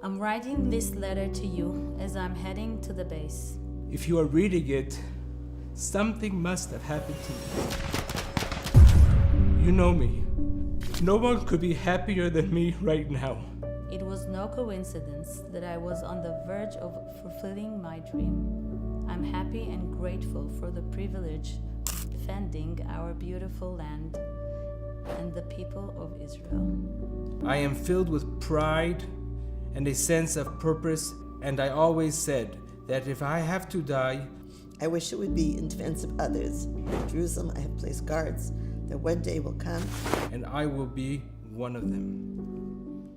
I'm writing this letter to you as I'm heading to the base. If you are reading it, something must have happened to me. You know me. No one could be happier than me right now. It was no coincidence that I was on the verge of fulfilling my dream. I'm happy and grateful for the privilege of defending our beautiful land and the people of Israel. I am filled with pride and a sense of purpose, and I always said that if I have to die, I wish it would be in defense of others. In Jerusalem, I have placed guards that one day will come, and I will be one of them.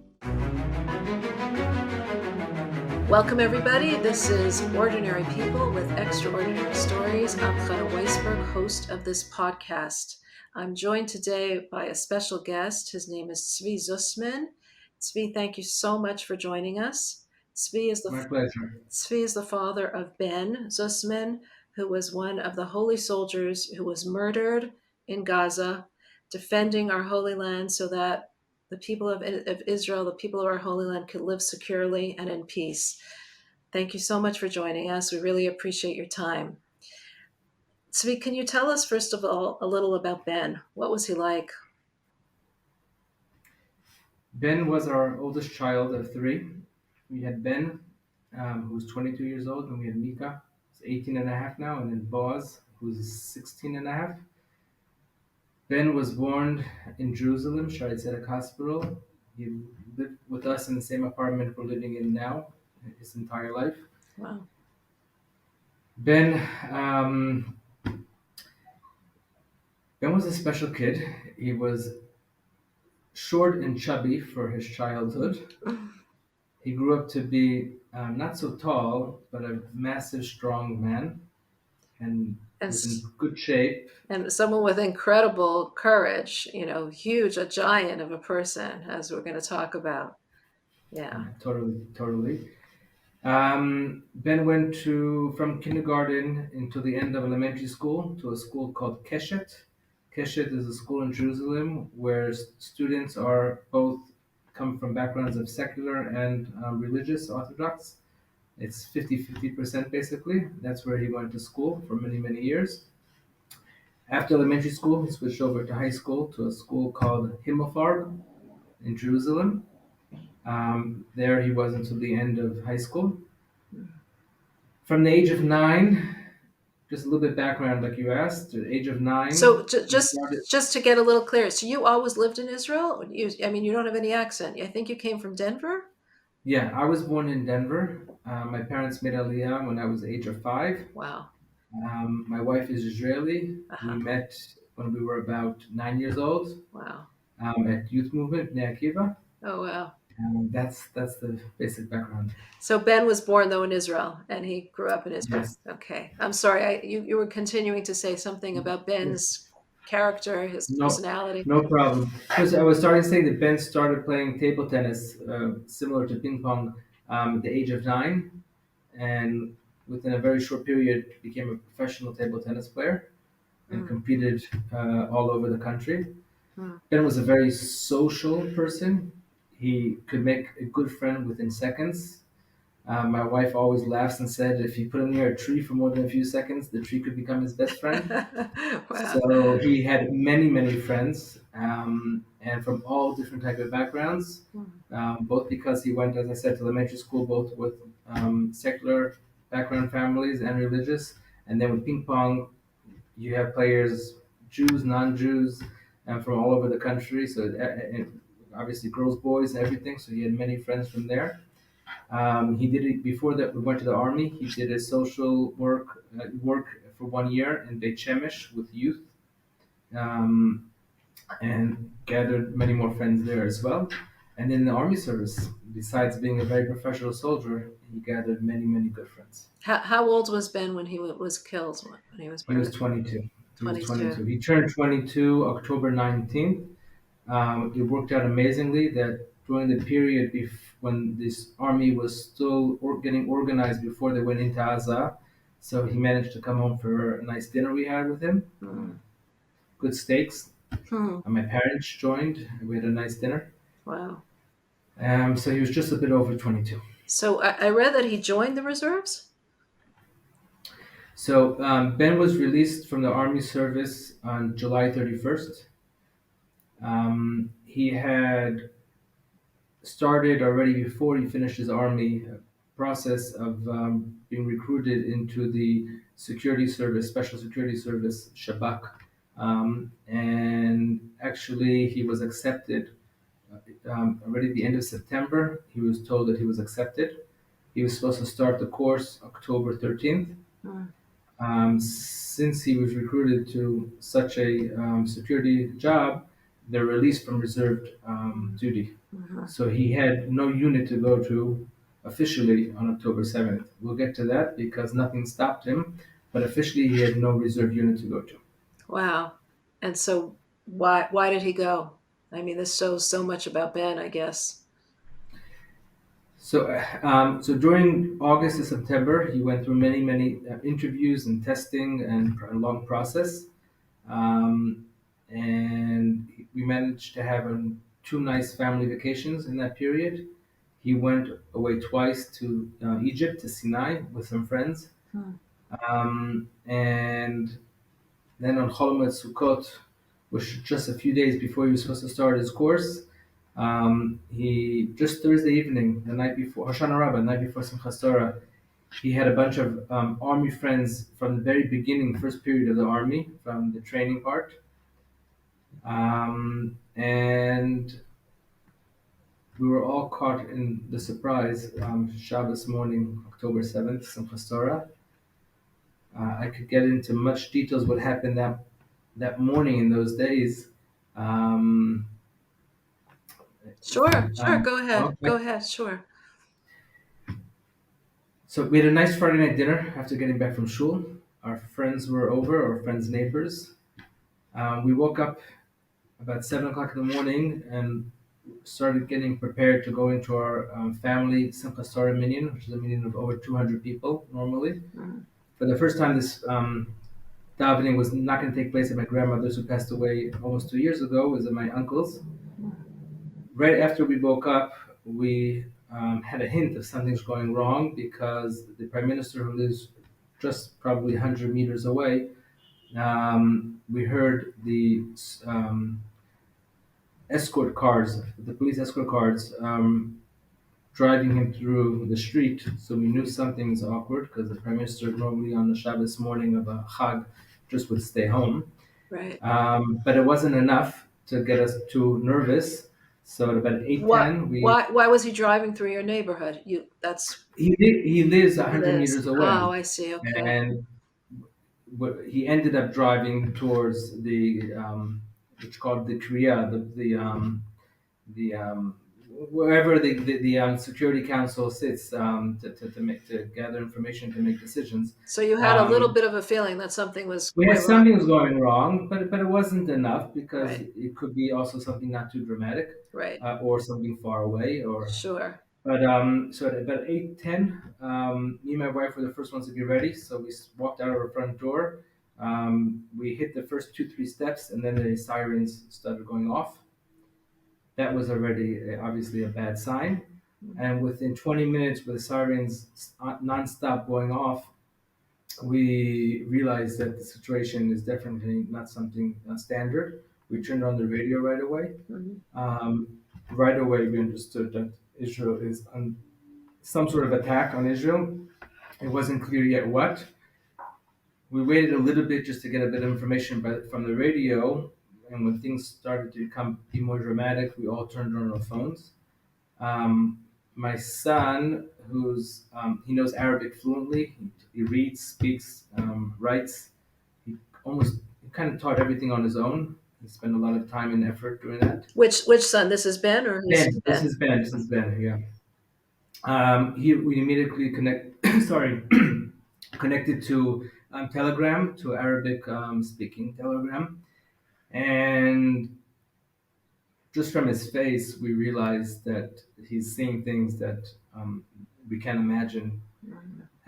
Welcome, everybody. This is Ordinary People with Extraordinary Stories. I'm Chana Weisberg, host of this podcast. I'm joined today by a special guest. His name is Tzvi Zussman. Tzvi, thank you so much for joining us. My pleasure. Tzvi is the father of Ben Zussman, who was one of the holy soldiers who was murdered in Gaza, defending our Holy Land so that the people of Israel, the people of our Holy Land, could live securely and in peace. Thank you so much for joining us. We really appreciate your time. Tzvi, can you tell us, first of all, a little about Ben? What was he like? Ben was our oldest child of three. We had Ben, who's 22 years old, and we had Mika, who's 18 and a half now, and then Boaz, who's 16 and a half. Ben was born in Jerusalem, Shaare Zedek Hospital. He lived with us in the same apartment we're living in now his entire life. Wow. Ben was a special kid. He was short and chubby for his childhood. He grew up to be not so tall, but a massive, strong man, and was in good shape. And someone with incredible courage, huge, a giant of a person, as we're going to talk about. Yeah. Totally. Ben went from kindergarten until the end of elementary school to a school called Keshet. Keshet is a school in Jerusalem where students are both come from backgrounds of secular and religious Orthodox. It's 50-50% basically. That's where he went to school for many, many years. After elementary school, he switched over to high school to a school called Himmelfarb in Jerusalem. There he was until the end of high school. From the age of 9, just a little bit background, like you asked, at the age of 9. So just to get a little clear, so you always lived in Israel? You don't have any accent. I think you came from Denver? Yeah, I was born in Denver. My parents made Aliyah when I was the age of 5. Wow. My wife is Israeli. Uh-huh. We met when we were about 9 years old. Wow. At youth movement, Bnei Akiva. Oh, wow. That's the basic background. So Ben was born, though, in Israel, and he grew up in Israel. Yes. Okay. I'm sorry. You were continuing to say something about Ben's character, his personality. No problem. I was starting to say that Ben started playing table tennis, similar to ping pong, at the age of 9, and within a very short period became a professional table tennis player and competed all over the country. Ben was a very social person. He could make a good friend within seconds. My wife always laughs and said if you put him near a tree for more than a few seconds, the tree could become his best friend. Wow. So he had many, many friends, and from all different type of backgrounds, both because he went, as I said, to elementary school, both with secular background families and religious. And then with ping pong, you have players, Jews, non-Jews, and from all over the country. So obviously girls, boys, everything. So he had many friends from there. He did it before that. We went to the army. He did a social work for 1 year in Beit Shemesh with youth, and gathered many more friends there as well. And in the army service, besides being a very professional soldier, he gathered many, many good friends. How old was Ben when he was killed? When he was He was 22. He turned 22 October 19th. It worked out amazingly that during the period when this army was still getting organized before they went into Gaza, so he managed to come home for a nice dinner we had with him. Good steaks. And my parents joined. We had a nice dinner. Wow. So he was just a bit over 22. So I read that he joined the reserves. So Ben was released from the Army service on July 31st. He had started already before he finished his Army process of being recruited into the security service, special security service, Shabak. And actually, he was accepted already at the end of September. He was told that he was accepted. He was supposed to start the course October 13th. Hmm. Since he was recruited to such a security job, they're released from reserved duty. Mhm. So he had no unit to go to officially on October 7th. We'll get to that because nothing stopped him, but officially he had no reserve unit to go to. Wow. And so why did he go? I mean, this shows so much about Ben, I guess. So during August to September, he went through many interviews and testing and a long process. Um, and we managed to have two nice family vacations in that period. He went away twice to Egypt, to Sinai, with some friends. Hmm. And then on Chol Hamoed Sukkot, which just a few days before he was supposed to start his course, he just Thursday evening, the night before Hoshana Rabbah, the night before Simchas Torah, he had a bunch of army friends from the very beginning, first period of the army, from the training part, and we were all caught in the surprise. Shabbos morning, October 7th, Simchas Torah. I could get into much details what happened that morning in those days. Um, Sure, um, go ahead. okay. Go ahead, sure. So we had a nice Friday night dinner after getting back from shul. Our friends were over, our friends' neighbors. We woke up about 7 o'clock in the morning and started getting prepared to go into our family Simchas Torah minyan, which is a minyan of over 200 people normally. Mhm. For the first time, this davening was not going to take place at my grandmother's, who passed away almost 2 years ago. It was at my uncle's. Right after we woke up, we had a hint of something's going wrong because the prime minister, who lives just probably 100 meters away, we heard um, the police escort cars, driving him through the street. So we knew something's awkward because the prime minister normally on the Shabbos morning of a Chag just would stay home. Right. But it wasn't enough to get us too nervous. So at about eight What ten, why was he driving through your neighborhood? That's he lives he 100 meters lives. away, Oh, I see. Okay. and he ended up driving towards the which called the Kriya, the wherever the Security Council sits to gather information to make decisions. So you had a little Um, bit of a feeling that something was we had going wrong. something was going wrong, but it wasn't enough because Right. it could be also something not too dramatic, Right. or something far away, or Sure. but so at about 8:10, me and my wife were the first ones to be ready. So we walked out of our front door. We hit the first two, three steps, and then the sirens started going off. That was already obviously a bad sign. And within 20 minutes, with the sirens nonstop going off, we realized that the situation is definitely not something standard. We turned on the radio right away. Mhm. Um, right away, we understood that Israel is on some sort of attack on Israel. It wasn't clear yet what. We waited a little bit just to get a bit of information from the radio, and when things started to be more dramatic, we all turned on our phones. Um, my son, he knows Arabic fluently. He reads, speaks, writes. He he kind of taught everything on his own. He spent a lot of time and effort doing that. Which son? This is Ben or Ben, his this Ben? is Ben. This is Ben. Yeah. We immediately sorry, connected to Telegram, to Arabic speaking Telegram, and just from his face, we realized that he's seeing things that we can't imagine.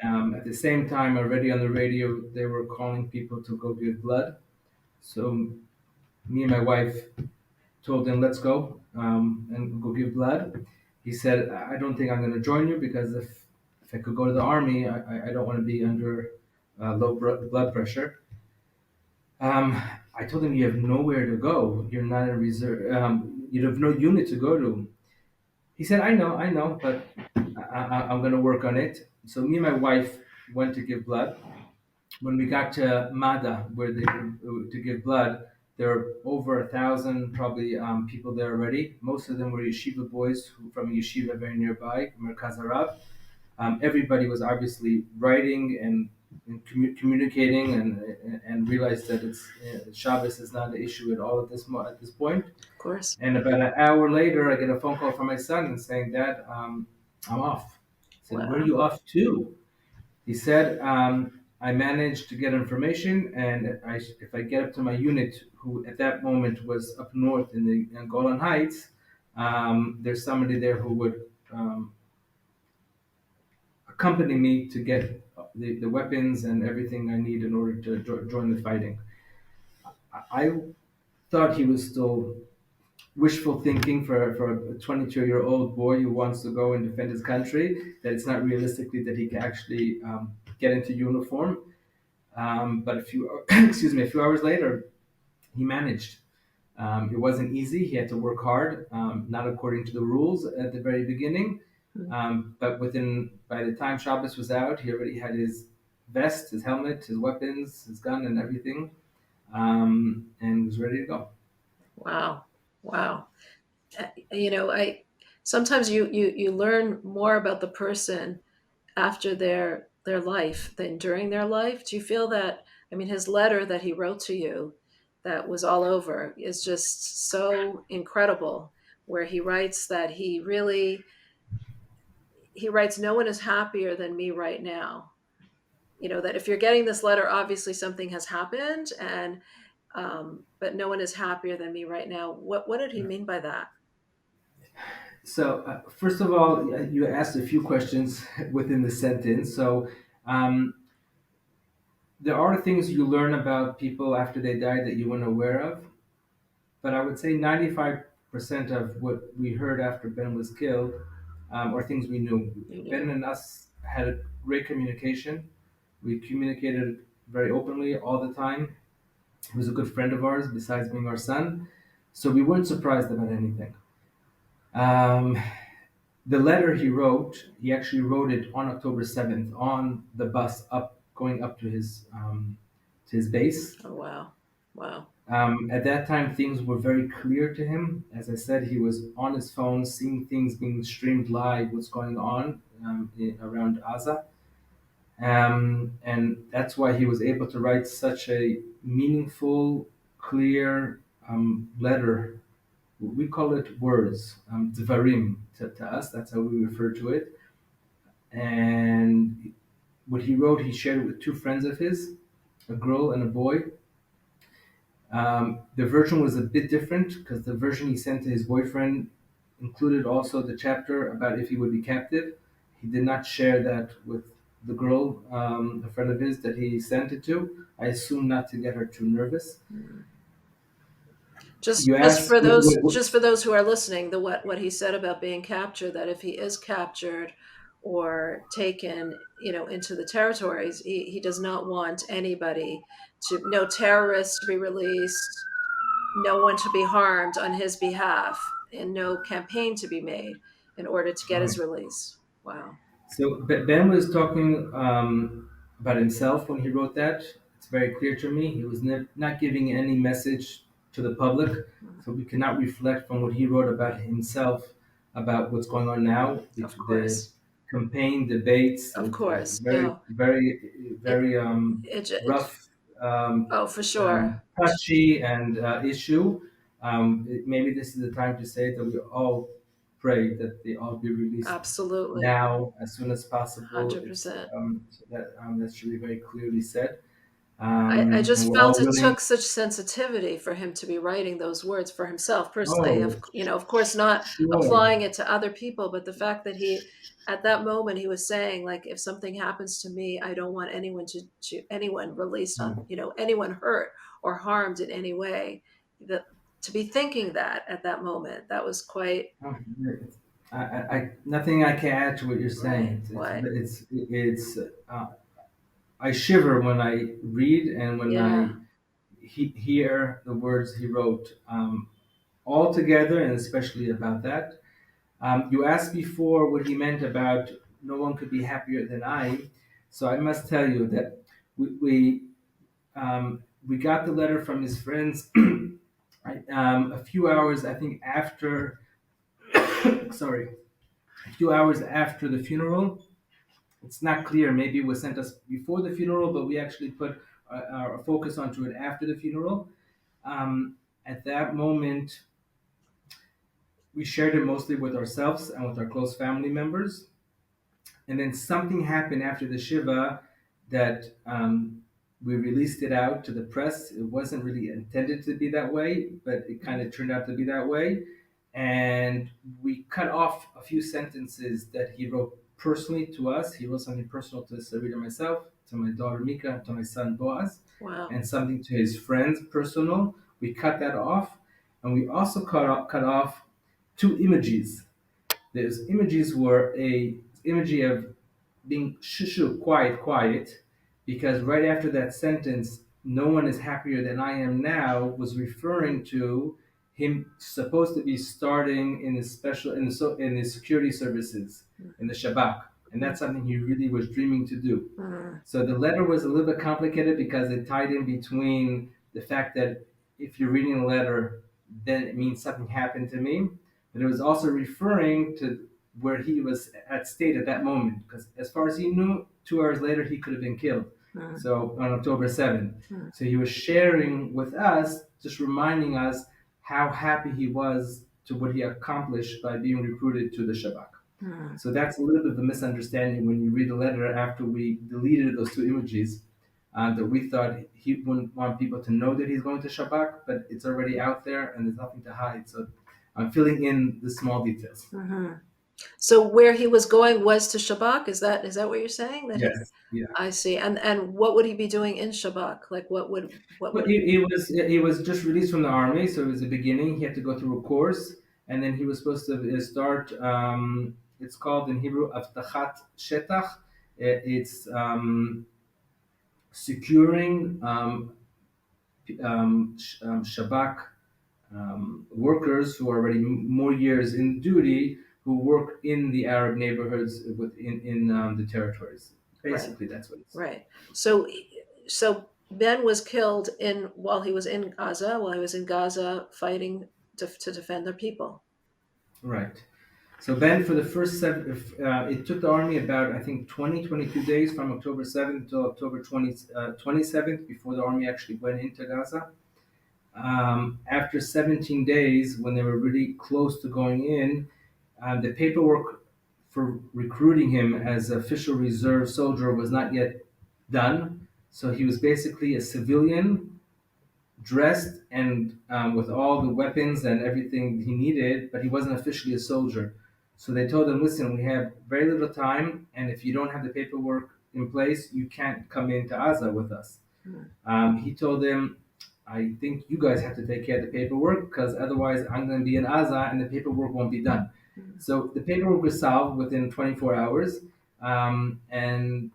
At the same time, already on the radio, they were calling people to go give blood. So me and my wife told him, "Let's go and go give blood." he said, I don't think I'm going to join you because if I could go to the army, I don't want to be under blood pressure. Um, I told him, you have nowhere to go. You're not in reserve. You have no unit to go to. He said, I know, but I'm going to work on it. So me and my wife went to give blood. When we got to Mada, where they to give blood, there were over 1,000 probably people there already. Most of them were yeshiva boys from a yeshiva very nearby, Merkaz Harav. Everybody was obviously writing and communicating and realized that Shabbos is not an issue at all at this point. Of course. And about an hour later, I get a phone call from my son and saying, "Dad, I'm off." I said, "Where are Wow. you off to?" He said, "I managed to get information, and if I get up to my unit, who at that moment was up north in Golan Heights, there's somebody there who would accompany me to get the weapons and everything I need in order to join the fighting." I thought he was still wishful thinking for a 22-year-old boy who wants to go and defend his country, that it's not realistically that he can actually get into uniform. But a few hours later, he managed. It wasn't easy. He had to work hard, not according to the rules at the very beginning. But by the time Shabbos was out, he already had his vest, his helmet, his weapons, his gun, and everything, and was ready to go. Wow. Wow. I sometimes you learn more about the person after their life than during their life. Do you feel that? I mean, his letter that he wrote to you, that was all over, is just so incredible. Where he writes that he writes, "No one is happier than me right now." That if you're getting this letter, obviously something has happened, and but no one is happier than me right now. What did he mean by that? So, first of all, you asked a few questions within the sentence. So, um, there are things you learn about people after they die that you weren't aware of, but I would say 95% of what we heard after Ben was killed are things we knew. You Ben knew. and us had a great communication. We communicated very openly all the time. He was a good friend of ours, besides being our son. So we weren't surprised about anything. Um, the letter he actually wrote it on October 7th on the bus going up to his base. Oh, wow. Wow. At that time, things were very clear to him. As I said, he was on his phone, seeing things being streamed live, what's going on around Gaza. And that's why he was able to write such a meaningful, clear letter. We call it words, dvarim to us. That's how we refer to it. And what he wrote, he shared it with two friends of his, a girl and a boy. The version was a bit different because the version he sent to his boyfriend included also the chapter about if he would be captive. He did not share that with the girl, a friend of his that he sent it to. I assume not to get her too nervous. Just You just asked for those just for those who are listening, the what he said about being captured, that if he is captured or taken, into the territories, he does not want anybody no terrorists to be released, no one to be harmed on his behalf, and no campaign to be made in order to get his right. release. Wow. So Ben was talking about himself when he wrote that. It's very clear to me. He was not giving any message to the public, so we cannot reflect from what he wrote about himself about what's going on now. Of The course. campaign debates, Of course. very, No. very, It very it rough, um, oh, for sure. touchy, and issue. Maybe this is the time to say that we all pray that they all be released Absolutely. now as soon as possible. It's 100%. that should be very clearly said, I and just we're all felt it willing. took such sensitivity for him to be writing those words for himself personally. Oh, Of course, not sure. applying it to other people, but the fact that at that moment, he was saying, like, if something happens to me, I don't want anyone to anyone released on, anyone hurt or harmed in any way. That to be thinking that at that moment, that was quite. nothing I can add to what you're Right. saying. Why? It's I shiver when I read and when Yeah. I hear the words he wrote, all together, and especially about that. You asked before what he meant about no one could be happier than I. So I must tell you that we got the letter from his friends a few hours, I think, after, sorry, a few hours after the funeral. It's not clear. Maybe it was sent us before the funeral, but we actually put our focus onto it after the funeral. Um, at that moment, we shared it mostly with ourselves and with our close family members. And then something happened after the Shiva that we released it out to the press. It wasn't really intended to be that way, but it kind of turned out to be that way. And we cut off a few sentences that he wrote personally to us. He wrote something personal to Sarita and myself, to my daughter Mika, to my son Boaz, Wow. and something to his friends personal. We cut that off. And we also cut off two images. Those images were a imagery of being shushu, quiet, quiet, because right after that sentence, no one is happier than I am now, was referring to him supposed to be starting in the special in the security services in the Shabak, and that's something he really was dreaming to do. Mm. So the letter was a little bit complicated because it tied in between the fact that if you're reading a letter, then it means something happened to me, but it was also referring to where he was at state at that moment. Because as far as he knew, 2 hours later he could have been killed. Mm. So on October 7th. Mm. So he was sharing with us, just reminding us how happy he was to what he accomplished by being recruited to the Shabak. Mm. So that's a little bit of a misunderstanding when you read the letter after we deleted those two images. That we thought he wouldn't want people to know that he's going to Shabak, but it's already out there and there's nothing to hide. So I'm filling in the small details. Hmm. So where he was going was to Shabak. Is that what you're saying? That he? Yes. Yeah. I see. And what would he be doing in Shabak? Like what But would? he was just released from the army, so it was the beginning. He had to go through a course, and then he was supposed to start. It's called in Hebrew Avtachat Shetach. It's securing Shabak workers who are already more years in duty who work in the Arab neighborhoods within in the territories. Right. Basically, that's what it's Right. So Ben was killed in while he was in Gaza, fighting to defend their people. right. So Ben, for the first seven, it took the army about I think 22 days from October 7th to October 27th before the army actually went into Gaza. After 17 days, when they were really close to going in, the paperwork for recruiting him as an official reserve soldier was not yet done. So he was basically a civilian, dressed and with all the weapons and everything he needed, but he wasn't officially a soldier. So they told him, listen, we have very little time, and if you don't have the paperwork in place, you can't come into Gaza with us. Mm. He told them, I think you guys have to take care of the paperwork because otherwise I'm going to be in Gaza and the paperwork won't be done. Mm. So the paperwork was solved within 24 hours. And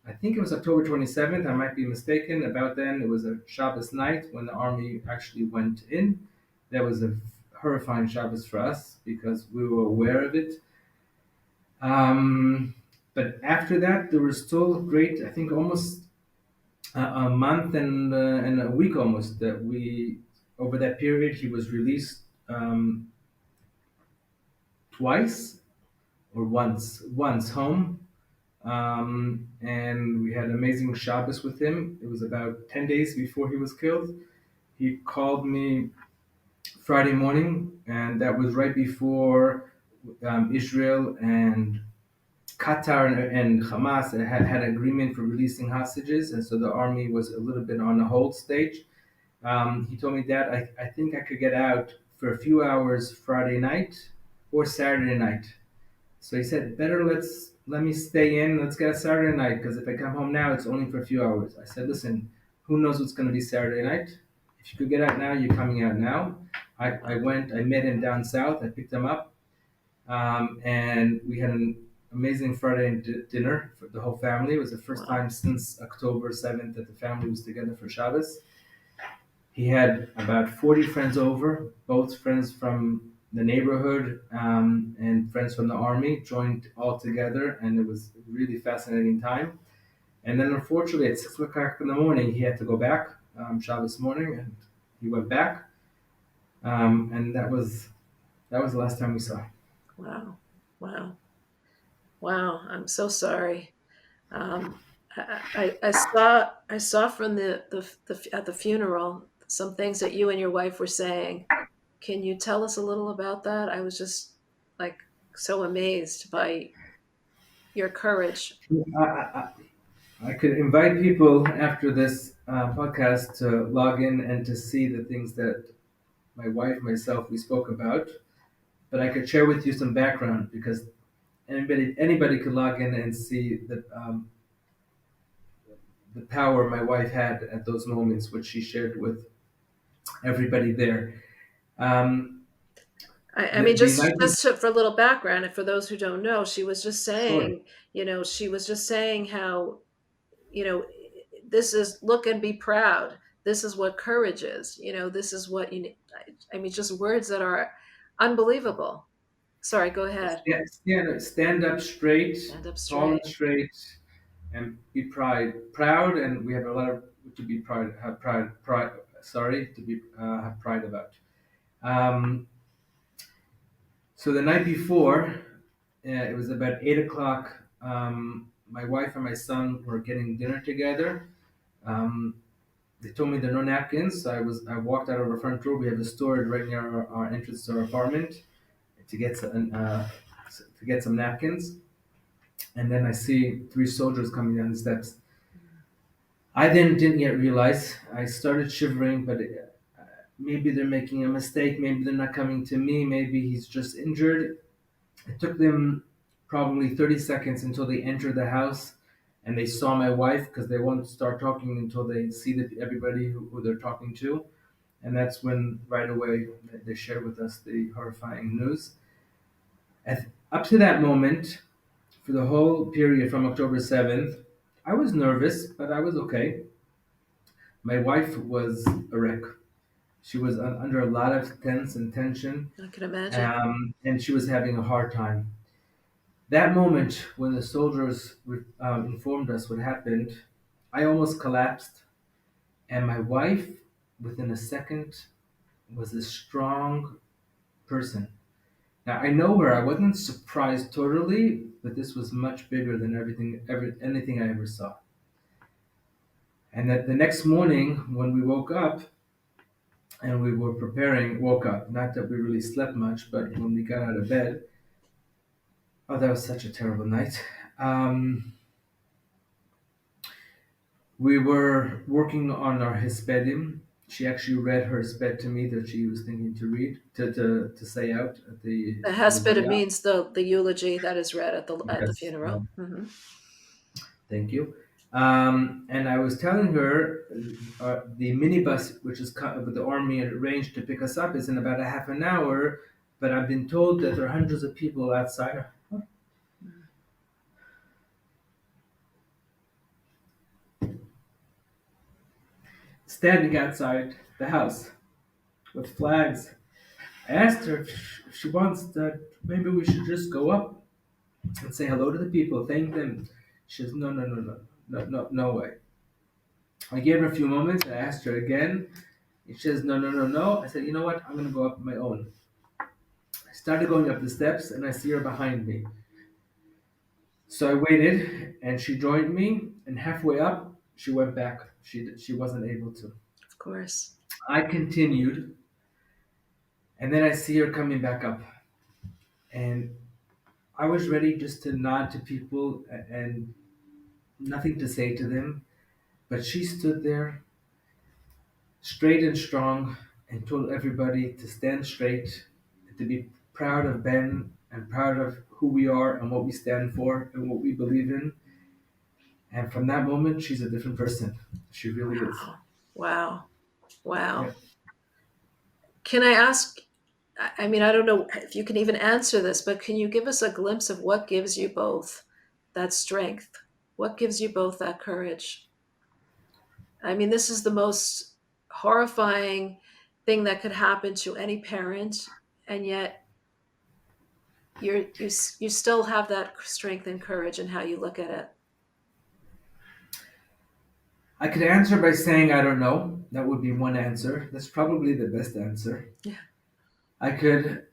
I think it was October 27th. I might be mistaken. About then, it was a Shabbos night when the army actually went in. That was a horrifying Shabbos for us because we were aware of it. But after that, there was still great, I think almost a month and a week almost that we, over that period, he was released twice or once home. And we had amazing Shabbos with him. It was about 10 days before he was killed. He called me Friday morning, and that was right before Israel and Qatar and Hamas had an agreement for releasing hostages, and so the army was a little bit on a hold stage. He told me that I think I could get out for a few hours Friday night or Saturday night. So he said, better let me stay in. Let's get a Saturday night because if I come home now, it's only for a few hours. I said, listen, who knows what's going to be Saturday night? If you could get out now, you're coming out now. I went. I met him down south. I picked him up. And we had an amazing Friday dinner for the whole family. It was the first Wow. time since October 7th that the family was together for Shabbos. He had about 40 friends over, both friends from the neighborhood and friends from the army joined all together, and it was a really fascinating time. And then, unfortunately, at 6 o'clock in the morning, he had to go back Shabbos morning, and he went back, and that was the last time we saw him. Wow. Wow. Wow. I'm so sorry. Um, I saw from the at the funeral some things that you and your wife were saying. Can you tell us a little about that? I was just like so amazed by your courage. I, I, I could invite people after this podcast to log in and to see the things that my wife, myself, we spoke about. But I could share with you some background because anybody could log in and see the power my wife had at those moments, which she shared with everybody there. Um, I the mean, the just night for a little background, and for those who don't know, she was just Sure. saying, she was just saying how, you know, this is look and be proud. This is what courage is. This is what you need. I mean, just words that are unbelievable. Sorry, go ahead. Stand up straight, Stand up tall straight. and straight, and be proud, and we have a lot of to be proud, have pride. Sorry, to be have pride about. Um, so the night before, it was about 8 o'clock. My wife and my son were getting dinner together. Um, they told me there are no napkins. So I walked out of our front door. We have a storage right near our entrance to our apartment to get some napkins. And then I see three soldiers coming down the steps. I then didn't yet realize. I started shivering, but maybe they're making a mistake. Maybe they're not coming to me. Maybe he's just injured. It took them probably 30 seconds until they entered the house and they saw my wife because they won't start talking until they see everybody who they're talking to. And that's when right away they shared with us the horrifying news. Up to that moment, for the whole period from October 7th, I was nervous, but I was okay. My wife was a wreck. She was under a lot of tense and tension, I can imagine. and she was having a hard time. That moment when the soldiers informed us what happened, I almost collapsed, and my wife, within a second, was a strong person. Now I know her. I wasn't surprised totally, but this was much bigger than anything I ever saw. And that the next morning when we woke up and we were woke up. Not that we really slept much, but when we got out of bed, oh, that was such a terrible night. Um, we were working on our hispedim. She actually read her hisped to me that she was thinking to read to say out at the The hesped Levaya. means the eulogy that is read at the Yes. funeral. Hmm. Thank you. And I was telling her the minibus, which is with the army arranged to pick us up, is in about a half an hour. But I've been told that there are hundreds of people outside, standing outside the house with flags. I asked her if she wants that. Maybe we should just go up and say hello to the people, thank them. She says, no, no, no, no, no, no, no way. I gave her a few moments. I asked her again. She says, no, no, no, no. I said, you know what? I'm going to go up on my own. I started going up the steps and I see her behind me. So I waited and she joined me. And halfway up, she went back. She wasn't able to. Of course. I continued and then I see her coming back up. And I was ready just to nod to people and nothing to say to them. But she stood there straight and strong and told everybody to stand straight and to be proud of Ben and proud of who we are and what we stand for and what we believe in. And from that moment, she's a different person. She really is. Wow. Wow. Yeah. Wow. Can I ask? I mean, I don't know if you can even answer this, but can you give us a glimpse of what gives you both that strength? What gives you both that courage? I mean, this is the most horrifying thing that could happen to any parent, and yet you still have that strength and courage in how you look at it. I could answer by saying I don't know. That would be one answer. That's probably the best answer. Yeah. I could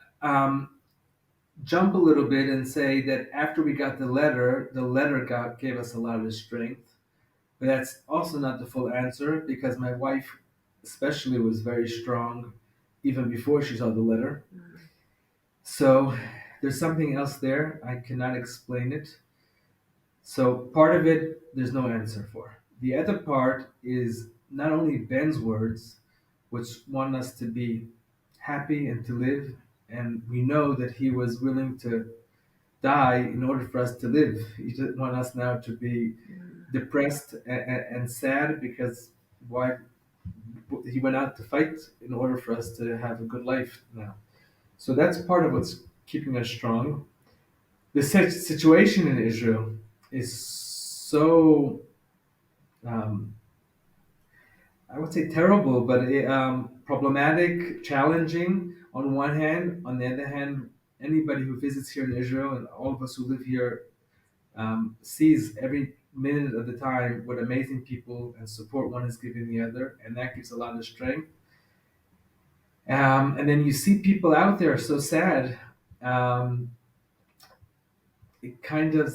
jump a little bit and say that after we got the letter gave us a lot of strength. But that's also not the full answer because my wife, especially, was very strong even before she saw the letter. So there's something else there. I cannot explain it. So part of it, there's no answer for. The other part is not only Ben's words, which want us to be happy and to live, and we know that he was willing to die in order for us to live. He didn't want us now to be depressed and sad because why he went out to fight in order for us to have a good life now. So that's part of what's keeping us strong. The situation in Israel is so um, I would say terrible, but problematic, challenging on one hand. On the other hand, anybody who visits here in Israel and all of us who live here sees every minute of the time what amazing people and support one is giving the other, and that gives a lot of strength. And then you see people out there so sad. Um, it kind of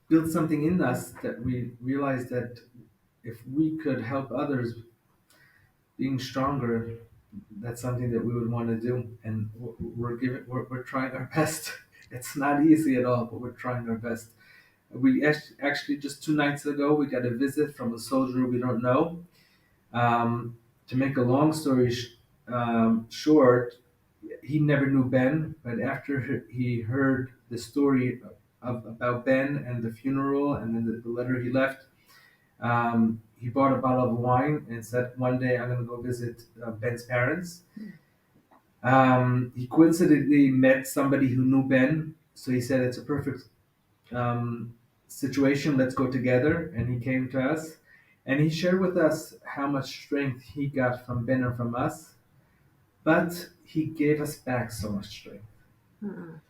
builds something in us that we realize that if we could help others being stronger, that's something that we would want to do, and we're trying our best. It's not easy at all, but we're trying our best. We actually just 2 nights ago we got a visit from a soldier we don't know. To make a long story short, he never knew Ben, but after he heard the story about Ben and the funeral and then the letter he left, he bought a bottle of wine and said, "One day I'm going to go visit Ben's parents." He coincidentally met somebody who knew Ben, so he said, "It's a perfect situation. Let's go together." And he came to us, and he shared with us how much strength he got from Ben and from us, but he gave us back so much strength. Mm-mm.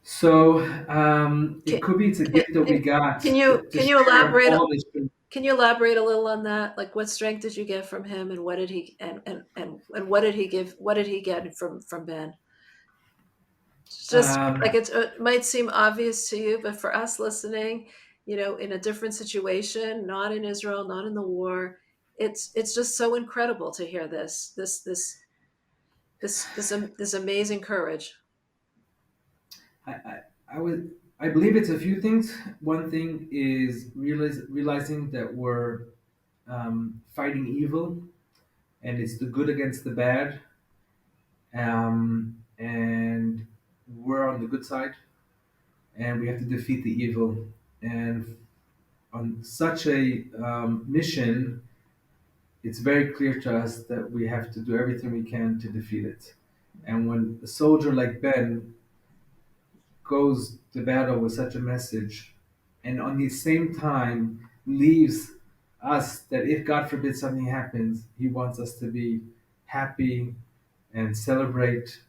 So Can, it could be it's a gift that we got can you to can you share elaborate? all this strength. Can you elaborate a little on that? Like, what strength did you get from him, and what did he and what did he give? What did he get from Ben? Just like Um, it might seem obvious to you, but for us listening, in a different situation, not in Israel, not in the war, it's just so incredible to hear this amazing courage. I, I would I believe it's a few things. One thing is realizing that we're fighting evil, and it's the good against the bad, and we're on the good side, and we have to defeat the evil. And on such a mission, it's very clear to us that we have to do everything we can to defeat it. And when a soldier like Ben goes to battle with such a message, and on the same time leaves us that if God forbid something happens, He wants us to be happy and celebrate.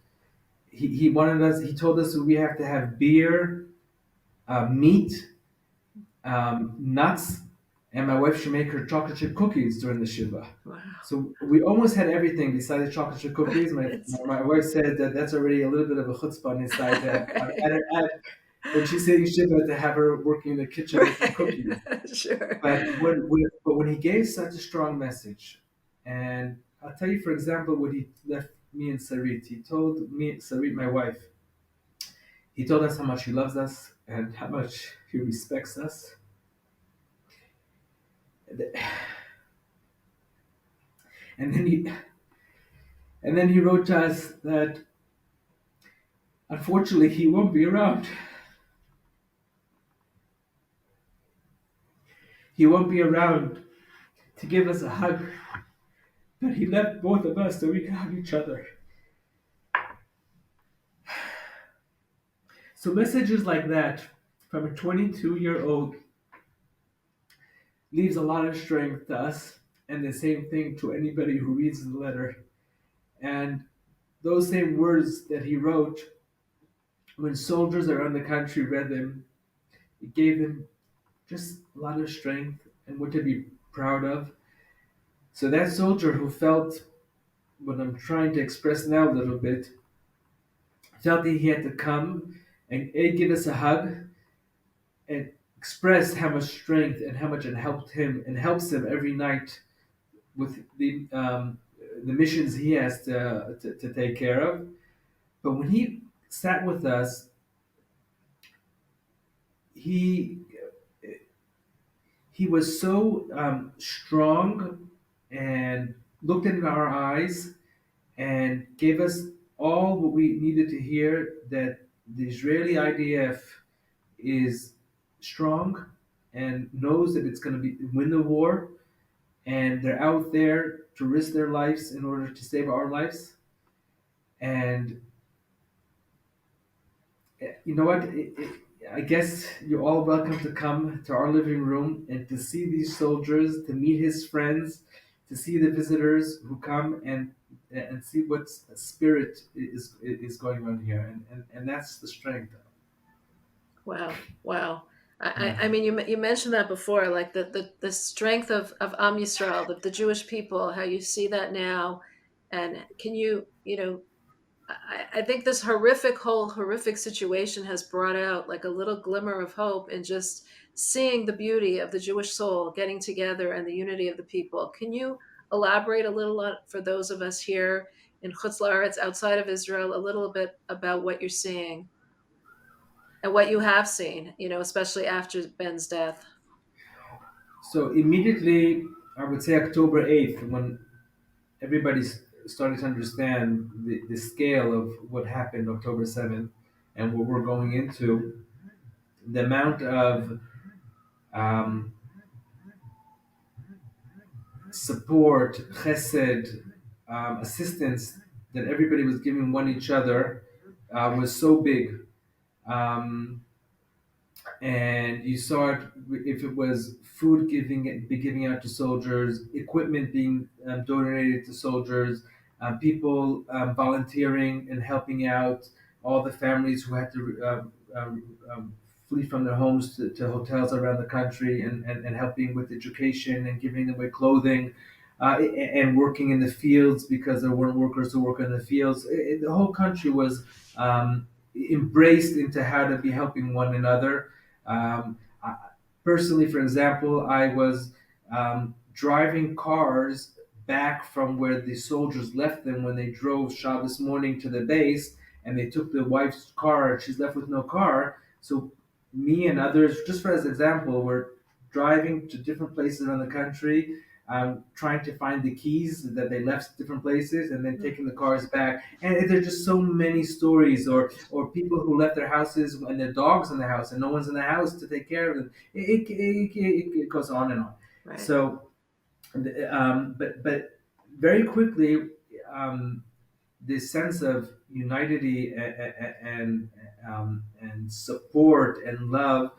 He wanted us. He told us that we have to have beer, meat, nuts, and my wife should make her chocolate chip cookies during the shiva. Wow. So we almost had everything besides the chocolate chip cookies. It's- My wife said that that's already a little bit of a chutzpah inside. When she's saying shiva, to have her working in the kitchen making cookies. Sure. But when he gave such a strong message, and I'll tell you, for example, what he left me and Sarit. He told me, Sarit, my wife, he told us how much he loves us and how much he respects us. And then he wrote to us that unfortunately he won't be around. He won't be around to give us a hug. But he left both of us so we could hug each other. So messages like that from a 22-year-old leaves a lot of strength to us, and the same thing to anybody who reads the letter. And those same words that he wrote, when soldiers around the country read them, it gave them just a lot of strength and what to be proud of. So that soldier who felt what I'm trying to express now a little bit, felt that he had to come and give us a hug and express how much strength and how much it helped him and helps him every night with the missions he has to take care of. But when he sat with us, he he was so strong and looked into our eyes and gave us all what we needed to hear, that the Israeli IDF is strong and knows that it's going to be win the war, and they're out there to risk their lives in order to save our lives. And you know what? I guess you're all welcome to come to our living room and to see these soldiers, to meet his friends, to see the visitors who come and see what spirit is going on here, and that's the strength. Wow, wow. Yeah. I mean, you mentioned that before, like the strength of Am Yisrael, the Jewish people, how you see that now, and can you, I think this horrific situation has brought out like a little glimmer of hope in just seeing the beauty of the Jewish soul getting together and the unity of the people. Can you elaborate a little for those of us here in Chutz La'aretz, outside of Israel, a little bit about what you're seeing and what you have seen, especially after Ben's death? So immediately, I would say October 8th, when started to understand the scale of what happened October 7th and what we're going into, the amount of um, support, chesed, assistance that everybody was giving one each other was so big. Um, and you saw it if it was food be giving out to soldiers, equipment being donated to soldiers, people volunteering and helping out all the families who had to flee from their homes to hotels around the country, and helping with education and giving away clothing, and working in the fields because there weren't workers to work in the fields. The whole country was embraced into how to be helping one another. I, personally, for example, I was driving cars back from where the soldiers left them when they drove Shabbos morning to the base, and they took the wife's car, and she's left with no car. So me and others, just for as example, were driving to different places around the country, trying to find the keys that they left different places, and then taking the cars back. And there's just so many stories, or people who left their houses and their dogs in the house, and no one's in the house to take care of them. It goes on and on. Right. So, but very quickly, this sense of unity and support and love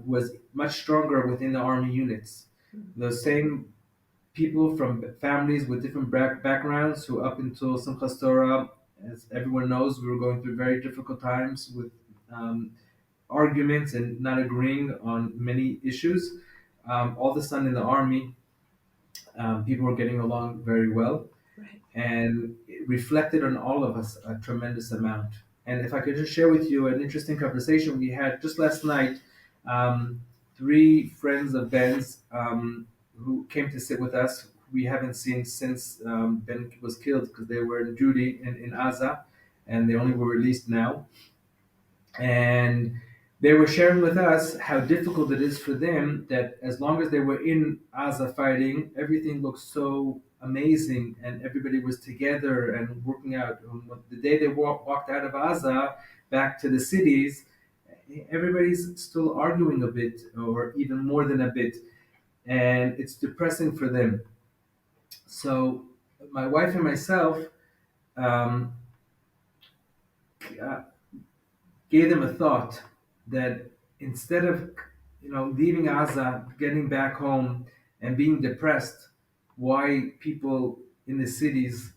was much stronger within the army units. Those same people from families with different backgrounds, who up until Simchas Torah, as everyone knows, we were going through very difficult times with um, arguments and not agreeing on many issues. All of a sudden in the army, people were getting along very well, Right. and it reflected on all of us a tremendous amount. And if I could just share with you an interesting conversation we had just last night, um, three friends of Ben's, who came to sit with us, we haven't seen since Ben was killed, because they were in duty in Gaza, and they only were released now. And they were sharing with us how difficult it is for them, that as long as they were in Gaza fighting, everything looked so amazing and everybody was together and working out. The day they walked out of Gaza back to the cities, everybody's still arguing a bit, or even more than a bit, and it's depressing for them. So my wife and myself um, gave them a thought that instead of leaving Gaza, getting back home, and being depressed, why people in the cities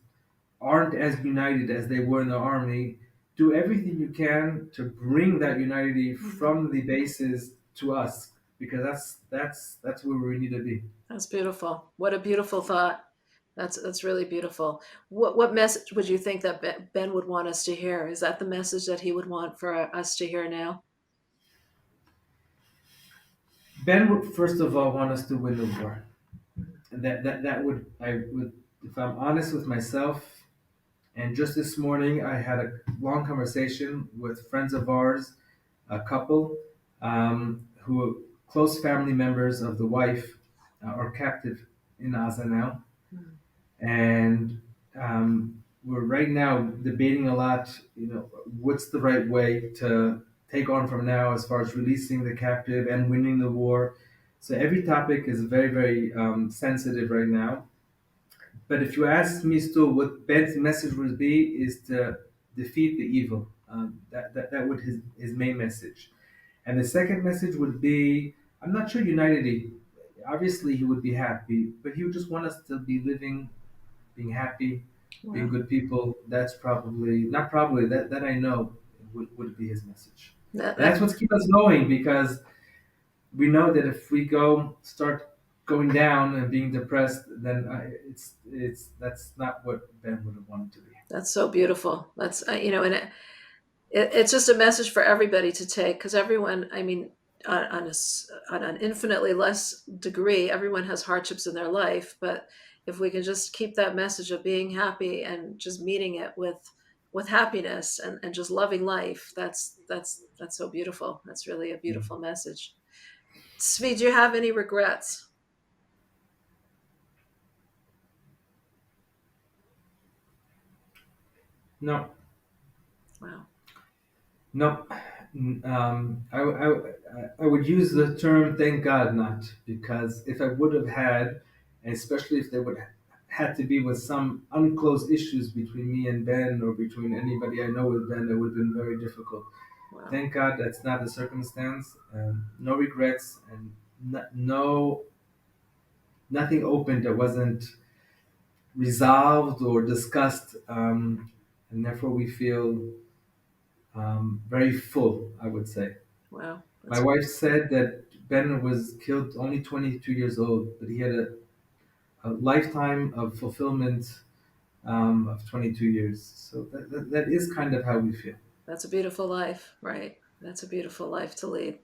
aren't as united as they were in the army. Do everything you can to bring that unity from the bases to us, because that's where we need to be. That's beautiful. What a beautiful thought. That's really beautiful. What message would you think that Ben would want us to hear? Is that the message that he would want for us to hear now? Ben would first of all want us to win the war. And that would, I would, if I'm honest with myself. And just this morning, I had a long conversation with friends of ours, a couple who are close family members of the wife, are captive in Gaza now. And we're right now debating a lot, what's the right way to take on from now as far as releasing the captive and winning the war. So every topic is very, very sensitive right now. But if you ask me still what Ben's message would be is to defeat the evil. That would his main message. And the second message would be, I'm not sure unity. Obviously he would be happy, but he would just want us to be living, being happy, being Wow. good people. That's probably, not probably, that I know would be his message. That, And that's that, what's keep us going, because we know that if we start going down and being depressed, then it's that's not what Ben would have wanted to be. that's so beautiful. That's and it's just a message for everybody to take, because everyone, I mean, on an infinitely less degree, everyone has hardships in their life. But if we can just keep that message of being happy and just meeting it with happiness and just loving life, that's so beautiful. That's really a beautiful message. Svi, do you have any regrets? No, Wow. no. I would use the term "thank God" not, because if I would have had, and especially if there would had to be with some unclosed issues between me and Ben, or between anybody I know with Ben, that would have been very difficult. Wow. Thank God that's not the circumstance. No regrets, and nothing open that wasn't resolved or discussed, and therefore we feel very full, I would say. Wow. My wife said that Ben was killed only 22 years old, but he had a lifetime of fulfillment of 22 years. So that is kind of how we feel. That's a beautiful life, right? That's a beautiful life to lead.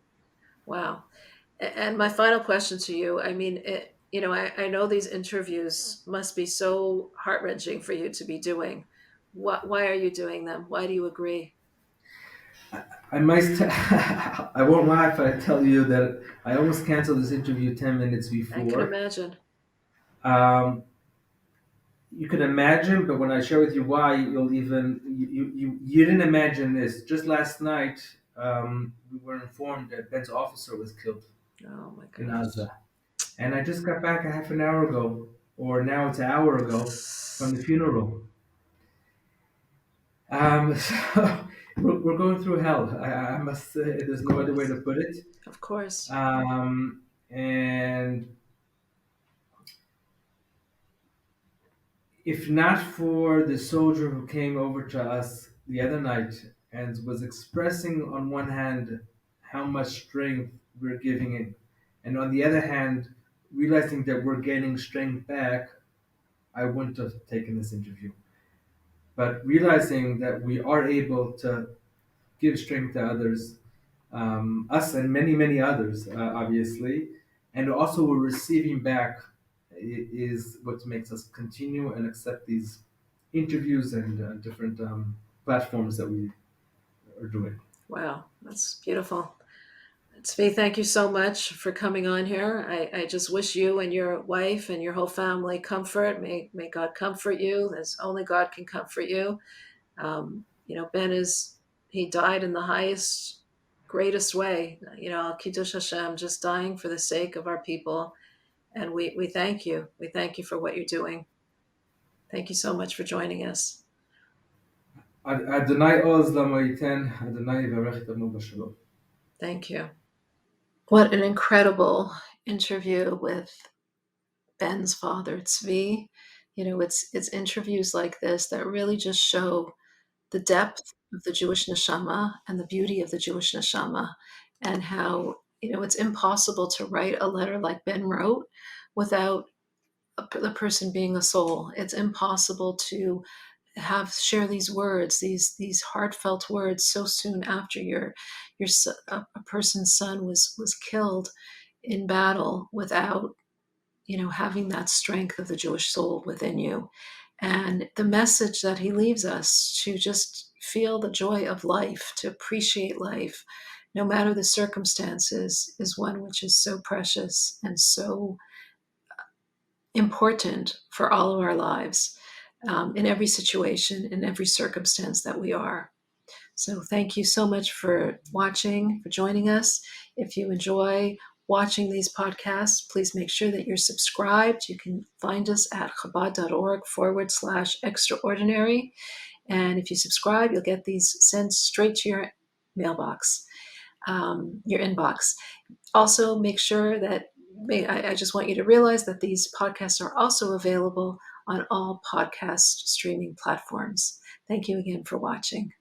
Wow. And my final question to you, I mean, I know these interviews must be so heart wrenching for you to be doing. Why are you doing them? Why do you agree? I might, I won't lie if I tell you that I almost canceled this interview 10 minutes I can before. imagine. Um, you can imagine, but when I share with you why, you'll even you didn't imagine this. Just last night, we were informed that Ben's officer was killed Oh my in gosh. Gaza, and I just got back a half an hour ago, or now it's an hour ago, from the funeral. So we're going through hell. I must say, there's no other way to put it. Of course. And if not for the soldier who came over to us the other night and was expressing on one hand how much strength we're giving it, and on the other hand realizing that we're gaining strength back, I wouldn't have taken this interview. But realizing that we are able to give strength to others, us and many, many others, obviously, and also we're receiving back, is what makes us continue and accept these interviews and different platforms that we are doing. Wow. That's beautiful. Tzvi, thank you so much for coming on here. I just wish you and your wife and your whole family comfort. May God comfort you as only God can comfort you. Ben he died in the highest, greatest way. Al Kiddush Hashem, just dying for the sake of our people. And we thank you. We thank you for what you're doing. Thank you so much for joining us. Adonai Oz Lamoiten, Adonai Varech Tamo B'Shalom. Thank you. What an incredible interview with Ben's father, Tzvi. It's interviews like this that really just show the depth of the Jewish neshama and the beauty of the Jewish neshama, and how it's impossible to write a letter like Ben wrote without the person being a soul. It's impossible to share these words, these heartfelt words, so soon after a person's son was killed in battle, without having that strength of the Jewish soul within you. And the message that he leaves us, to just feel the joy of life, to appreciate life, no matter the circumstances, is one which is so precious and so important for all of our lives, in every situation, in every circumstance that we are. So thank you so much for watching, for joining us. If you enjoy watching these podcasts, please make sure that you're subscribed. You can find us at Chabad.org/extraordinary. And if you subscribe, you'll get these sent straight to your mailbox, your inbox. Also, make sure that I just want you to realize that these podcasts are also available on all podcast streaming platforms. Thank you again for watching.